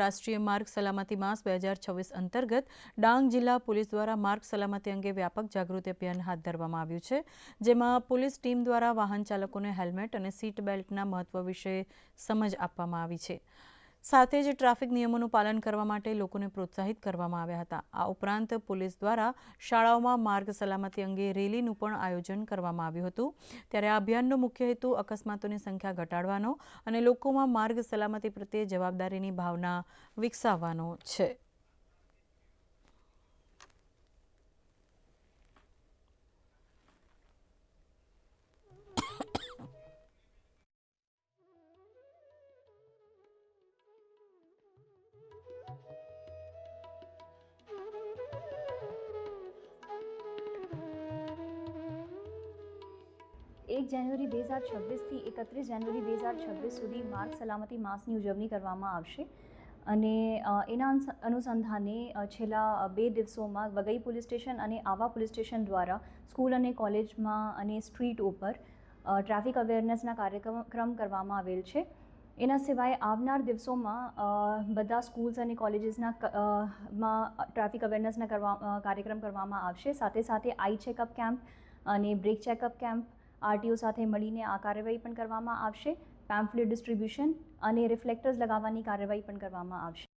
રાષ્ટ્રીય માર્ગ સલામતી માસ 2026 અંતર્ગત ડાંગ જિલ્લા પોલીસ દ્વારા માર્ગ સલામતી અંગે વ્યાપક જાગૃતિ અભિયાન હાથ ધરવામાં આવ્યું છે, જેમાં પોલીસ ટીમ દ્વારા વાહન ચાલકોને હેલ્મેટ અને સીટ બેલ્ટના મહત્વ વિશે સમજ આપવામાં આવી છે. સાથે જ ટ્રાફિક નિયમોનું પાલન કરવા માટે લોકોને પ્રોત્સાહિત કરવામાં આવ્યા હતા. આ ઉપરાંત પોલીસ દ્વારા શાળાઓમાં માર્ગ સલામતી અંગે રેલીનું પણ આયોજન કરવામાં આવ્યું હતું. ત્યારે આ અભિયાનનો મુખ્ય હેતુ અકસ્માતોની સંખ્યા ઘટાડવાનો અને લોકોમાં માર્ગ સલામતી પ્રત્યે જવાબદારીની ભાવના વિકસાવવાનો છે. एक જાન્યુઆરી 2026 થી 31 જાન્યુઆરી 2026 સુધી માર્ગ સલામતી માસની ઉજવણી કરવામાં આવશે અને એના અનુસંધાને છેલ્લા 2 દિવસોમાં વઘઈ પોલીસ સ્ટેશન અને આવા પોલીસ સ્ટેશન દ્વારા સ્કૂલ અને કોલેજમાં અને સ્ટ્રીટ ઉપર ટ્રાફિક અવેરનેસના કાર્યક્રમ કરવામાં આવેલ છે. એના સિવાય આવનાર દિવસોમાં બધા સ્કૂલ્સ અને કોલેજીસના ટ્રાફિક અવેરનેસના કાર્યક્રમ કરવામાં આવશે. સાથે સાથે આઈ ચેકઅપ કેમ્પ અને બ્રેક ચેકઅપ કેમ્પ આરટીઓ સાથે મળીને આ કાર્યવાહી પણ કરવામાં આવશે. પેમ્ફલેટ ડિસ્ટ્રીબ્યુશન અને રિફ્લેક્ટર્સ લગાવવાની કાર્યવાહી પણ કરવામાં આવશે.